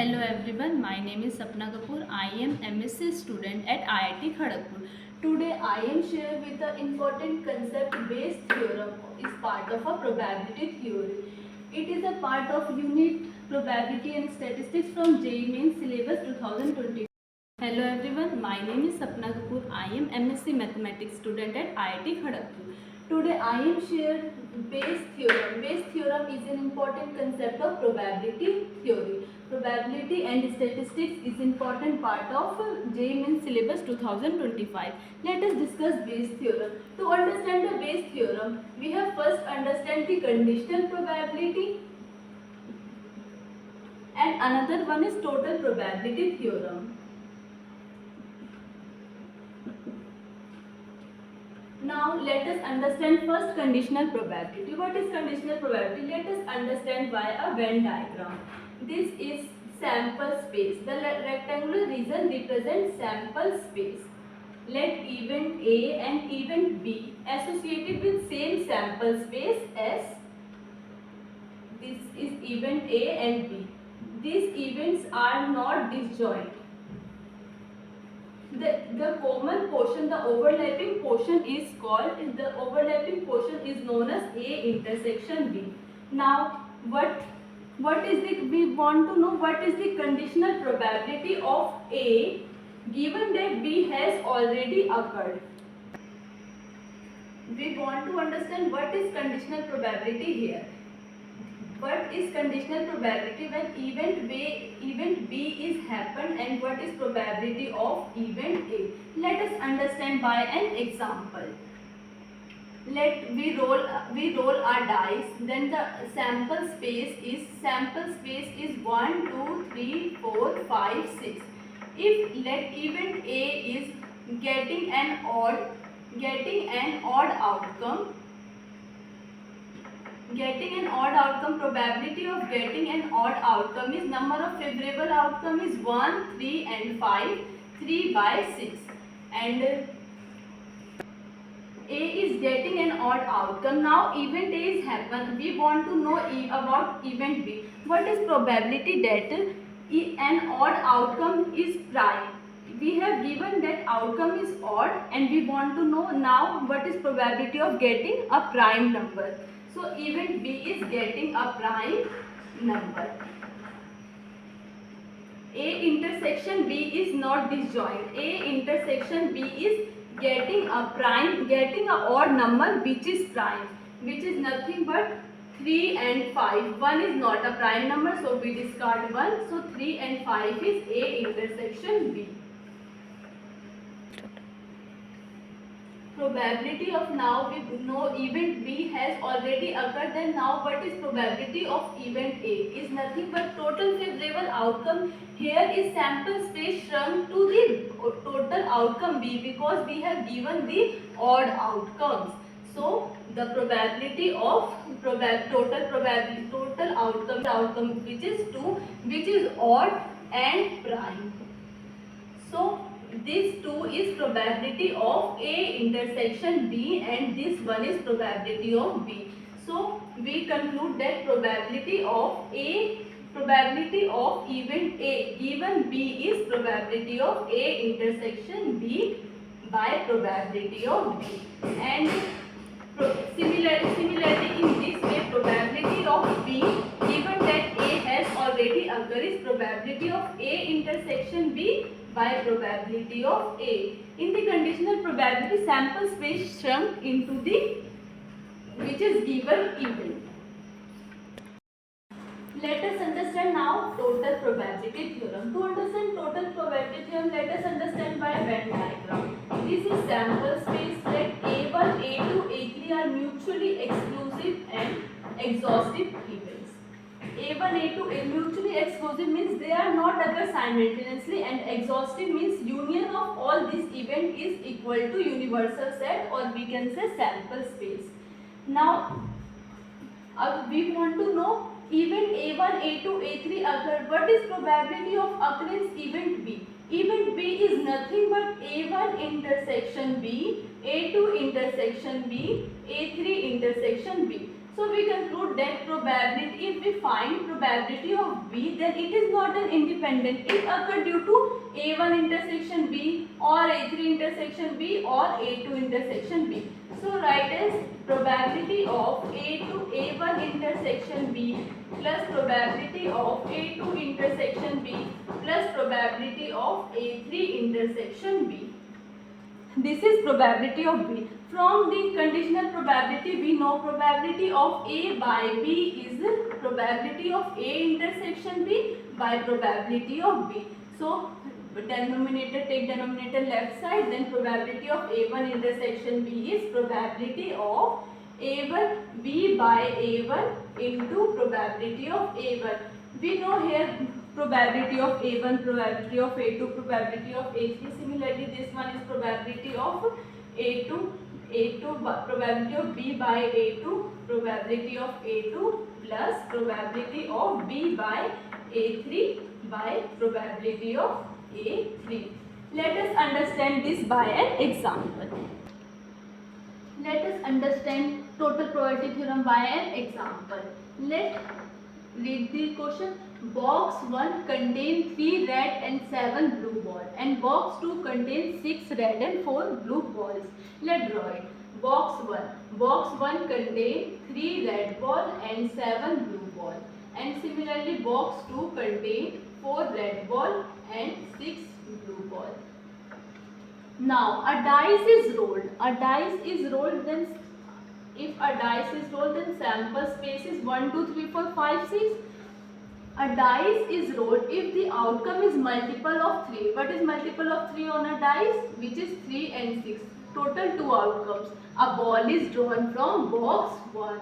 Hello everyone, my name is Sapna Kapoor. I am MSc student at IIT Kharagpur. Today I am sharing with the important concept based theorem is part of a probability theory. It is a part of unit probability and statistics from JEE Mains syllabus 2020. Hello everyone, my name is Sapna Kapoor. I am MSc Mathematics student at IIT Kharagpur. Today I am share Bayes theorem. Bayes theorem is an important concept of probability theory. Probability and statistics is important part of JEE Mains syllabus 2025. Let us discuss Bayes theorem. To understand the Bayes theorem, we have first understand the conditional probability and another one is total probability theorem. Now let us understand first conditional probability. What is conditional probability? Let us understand by a Venn diagram. This is sample space. The rectangular region represents sample space. Let event A and event B associated with same sample space as this is event A and B. These events are not disjoint. The common portion, the overlapping portion is known as A intersection B. Now what is the, we want to know what is the conditional probability of A given that B has already occurred. We want to understand what is conditional probability here. What is conditional probability when event B is happened and what is probability of event A? Let us understand by an example. We roll our dice. Then the sample space is 1, 2, 3, 4, 5, 6. If let event A is getting an odd outcome. Probability of getting an odd outcome is number of favorable outcome is 1, 3 and 5, 3 by 6. And A is getting an odd outcome. Now event A is happened. We want to know about event B. What is probability that an odd outcome is prime? We have given that outcome is odd and we want to know now what is probability of getting a prime number. So event B is getting a prime number. A intersection B is not disjoint. A intersection B is getting a odd number which is prime, which is nothing but 3 and 5. 1 is not a prime number, so we discard 1. So 3 and 5 is A intersection B. Probability of now we know event B has already occurred, then now what is probability of event A is nothing but total favorable outcome. Here is sample space shrunk to the total outcome B because we have given the odd outcomes. So the probability of total outcome which is 2, which is odd and prime. So this 2 is probability of A intersection B and this 1 is probability of B. So we conclude that probability of event A given B is probability of A intersection B by probability of B. And similarly in this way probability of B given that A has already occurred is probability of A intersection B by probability of A. In the conditional probability, sample space shrunk into the which is given event. Let us understand now total probability theorem. To understand total probability theorem, let us understand by Venn diagram. This is sample space. Let A1, A2, A3 are mutually exclusive and exhaustive events. A1, A2 mutually exclusive means they are not occur simultaneously, and exhaustive means union of all this event is equal to universal set, or we can say sample space. Now we want to know event A1, A2, A3 occur. What is probability of occurrence event B? Event B is nothing but A1 intersection B, A2 intersection B, A3 intersection B. So we conclude that probability, if we find probability of B, then it is not an independent. It occurred due to A1 intersection B or A3 intersection B or A2 intersection B. So write as probability of A to A1 intersection B plus probability of A2 intersection B plus probability of A3 intersection B. This is probability of B. From the conditional probability, we know probability of A by B is probability of A intersection B by probability of B. So, denominator, take denominator left side, then probability of A1 intersection B is probability of A1 B by A1 into probability of A1. We know here probability of A1, probability of A2, probability of A3. Similarly, this one is probability of A2, probability of B by A2, probability of A2 plus probability of B by A3 by probability of A3. Let us understand this by an example. Let us understand total probability theorem by an example. Let's read the question. Box 1 contains 3 red and 7 blue balls, and box 2 contains 6 red and 4 blue balls. Let's draw it. Box 1. Box 1 contains 3 red balls and 7 blue balls. And similarly, box 2 contains 4 red balls and 6 blue balls. Now a dice is rolled. A dice is rolled, then if a dice is rolled, then sample space is 1, 2, 3, 4, 5, 6. A dice is rolled if the outcome is multiple of 3. What is multiple of 3 on a dice? Which is 3 and 6. Total 2 outcomes. A ball is drawn from box 1.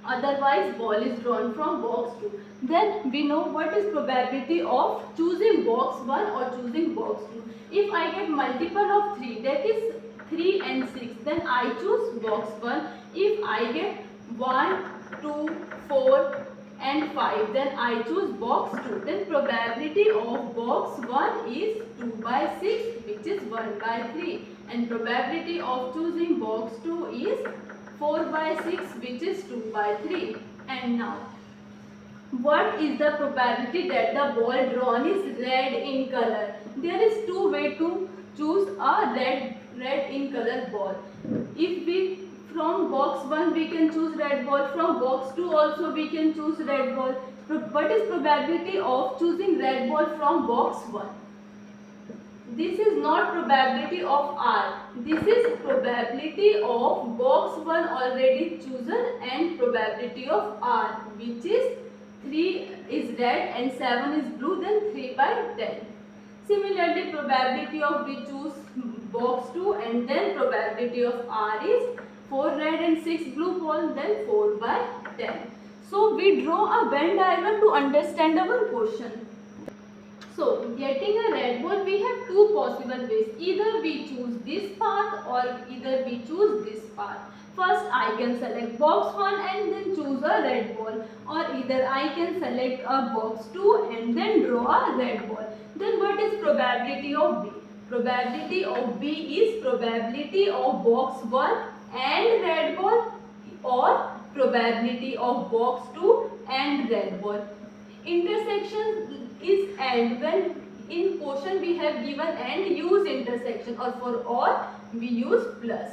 Otherwise, ball is drawn from box 2. Then we know what is probability of choosing box 1 or choosing box 2. If I get multiple of 3, that is 3 and 6, then I choose box 1. If I get 1, 2, 4 and 5, then I choose box 2. Then probability of box 1 is 2 by 6, which is 1 by 3. And probability of choosing box 2 is 4 by 6, which is 2 by 3. And now, what is the probability that the ball drawn is red in color? There is two ways to choose a red in color ball. If we from box 1 we can choose red ball, from box 2 also we can choose red ball. What is probability of choosing red ball from box 1? This is not probability of R. This is probability of box 1 already chosen and probability of R, which is 3 is red and 7 is blue, then 3 by 10. Similarly, probability of we choose box 2 and then probability of R is 4 red and 6 blue ball, then 4 by 10. So, we draw a Venn diagram to understand our question. So, getting a red ball, we have two possible ways. Either we choose this path or either we choose this path. First, I can select box 1 and then choose a red ball. Or either I can select a box 2 and then draw a red ball. Then what is probability of B? Probability of B is probability of box 1 and red ball or probability of box 2 and red ball. Intersection is and. When in question we have given and, use intersection, or for or we use plus.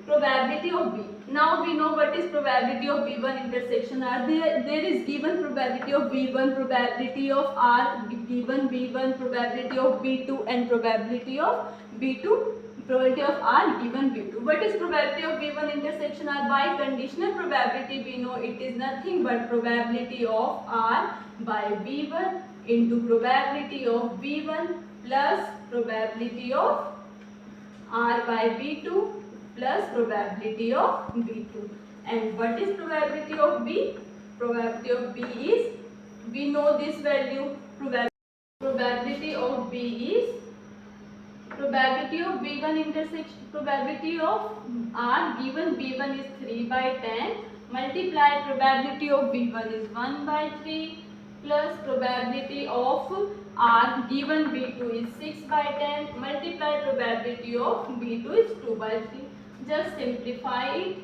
Probability of B. Now we know what is probability of B1 intersection R. There is given probability of B1, probability of R given B1, probability of B2 and probability of B2. Probability of R given B2. What is probability of B1 intersection R? By conditional probability we know it is nothing but probability of R by B1 into probability of B1 plus probability of R by B2 plus probability of B2. And what is probability of B? Probability of B is, we know this value, probability of B is probability of B1 intersection, probability of R given B1 is 3 by 10 multiplied probability of B1 is 1 by 3 plus probability of R given B2 is 6 by 10 multiplied probability of B2 is 2 by 3. Just simplify it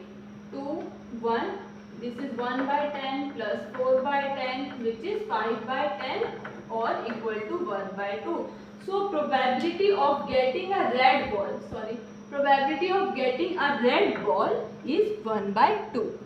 to 1. This is 1 by 10 plus 4 by 10, which is 5 by 10 or equal to 1 by 2. So probability of getting a red ball, probability of getting a red ball is 1 by 2.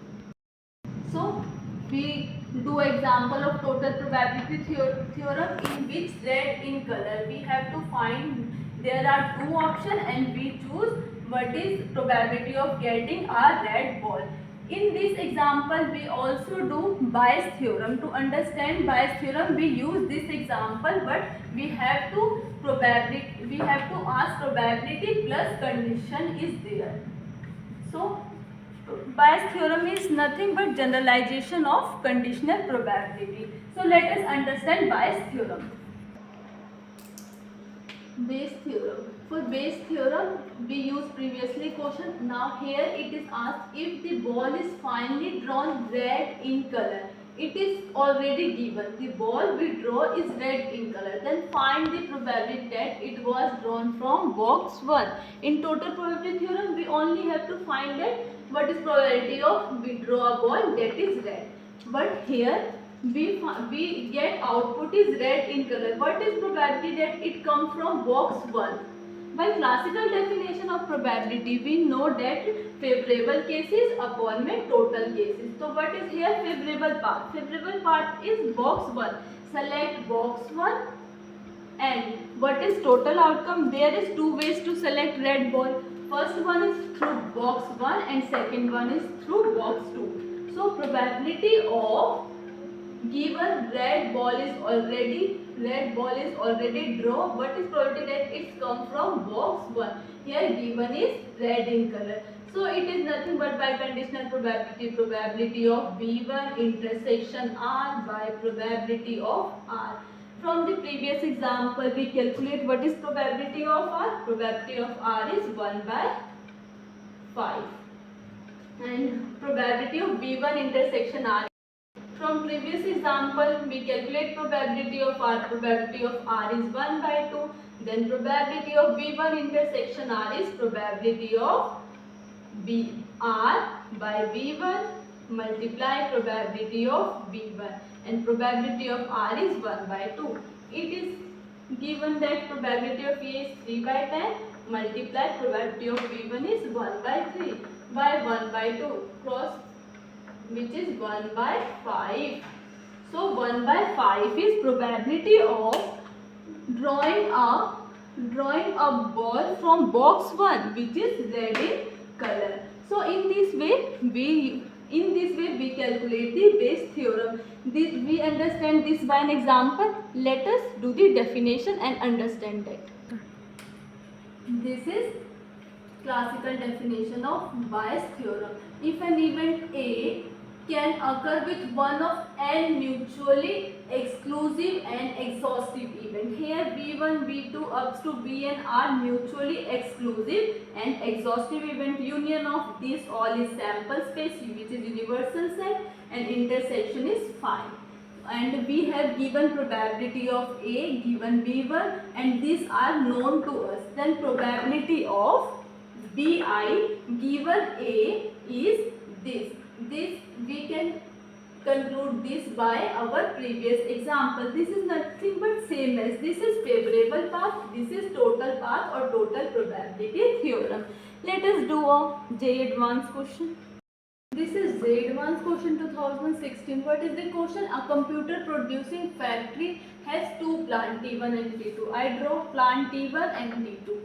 So we do example of total probability theorem in which red in color. We have to find, there are two options and we choose what is probability of getting a red ball. In this example we also do bias theorem. To understand bias theorem we use this example, but we have to ask probability plus condition is there. So bias theorem is nothing but generalization of conditional probability. So let us understand bias theorem. Bayes theorem. For Bayes theorem, we use previously question. Now here it is asked if the ball is finely drawn red in color. It is already given. The ball we draw is red in color. Then find the probability that it was drawn from box 1. In total probability theorem, we only have to find that what is probability of we draw a ball that is red. But here we get output is red in color. What is probability that it comes from box 1? By classical definition of probability, we know that favorable cases upon में total cases. So what is here favorable part? Favorable part is box 1. Select box 1 and what is total outcome? There is two ways to select red ball. First one is through box 1 and second one is through box 2. So probability of given red ball is already drawn. What is probability that it's come from box 1? Here given is red in color. So it is nothing but by conditional probability of V1 intersection R by probability of R. From the previous example we calculate what is probability of R. Probability of R is 1 by 5 and probability of V1 intersection R. From previous example, we calculate probability of R. Probability of R is 1 by 2. Then probability of V1 intersection R is probability of R by V1 multiply probability of V1 and probability of R is 1 by 2. It is given that probability of A is 3 by 10 multiply probability of V1 is 1 by 3 by 1 by 2 cross, which is 1 by 5. So 1 by 5 is probability of drawing a ball from box 1 which is red in color. So in this way we calculate the Bayes theorem. We understand this by an example. Let us do the definition and understand that. This is classical definition of Bayes theorem. If an event A can occur with one of n mutually exclusive and exhaustive event. Here V1, V2 up to Vn are mutually exclusive and exhaustive event. Union of these all is sample space which is universal set and intersection is phi. And we have given probability of A given B1 and these are known to us. Then probability of Bi given A is this. We can conclude this by our previous example. This is nothing but same as this is favorable path, this is total path or total probability theorem. Let us do a J advanced question. This is J advanced question 2016. What is the question? A computer producing factory has two plant T1 and T2. I draw plant T1 and T2.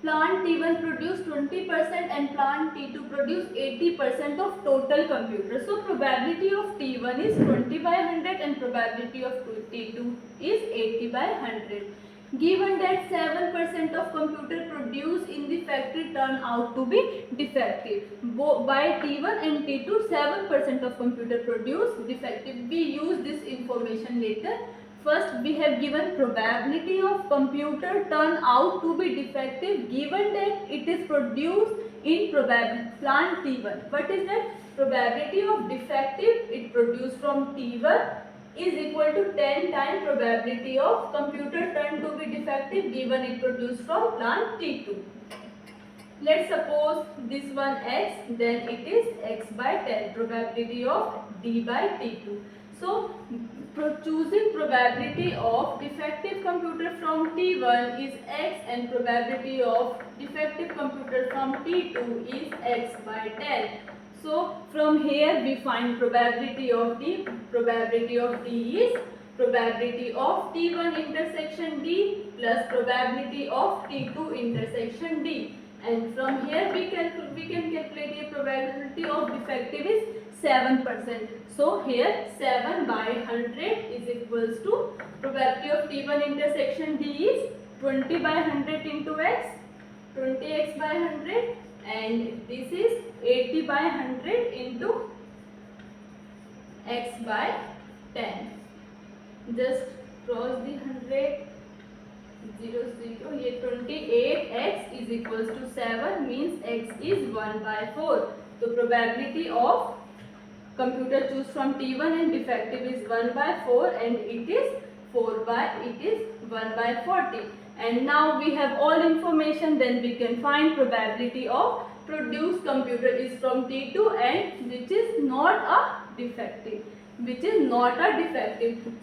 Plant T1 produce 20% and plant T2 produce 80% of total computer. So probability of T1 is 20 by 100 and probability of T2 is 80 by 100. Given that 7% of computer produced in the factory turn out to be defective. By T1 and T2, 7% of computer produced defective. We use this information later. First, we have given probability of computer turn out to be defective given that it is produced in plant T1. What is that? Probability of defective it produced from T1 is equal to 10 times probability of computer turn to be defective given it produced from plant T2. Let's suppose this one x, then it is x by 10, probability of d by t2. So choosing probability of defective computer from T1 is x and probability of defective computer from T2 is x by 10. So from here we find probability of D. Probability of D is probability of T1 intersection D plus probability of T2 intersection D. And from here we can calculate a probability of defective is 7%. So here 7 by 100 is equals to probability of T1 intersection D is 20 by 100 into x, 20x by 100, and this is 80 by 100 into x by 10. Just cross the 100, 0, 0. ये 28x is equals to 7 means x is 1 by 4. So probability of computer choose from T1 and defective is 1 by 4 and it is 1 by 40. And now we have all information, then we can find probability of produced computer is from T2 and which is not a defective.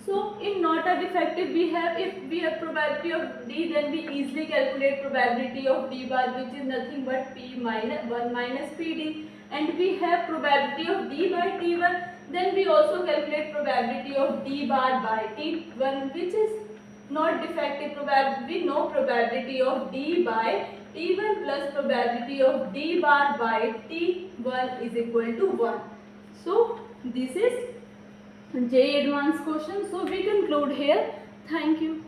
So in not a defective we have, if we have probability of D, then we easily calculate probability of D bar, which is nothing but P minus 1 minus PD, and we have probability of D by T1, then we also calculate probability of D bar by T1, which is not defective. Probability, we know probability of D by T1 plus probability of D bar by T1 is equal to 1. So this is JEE advanced question. So we conclude here. Thank you.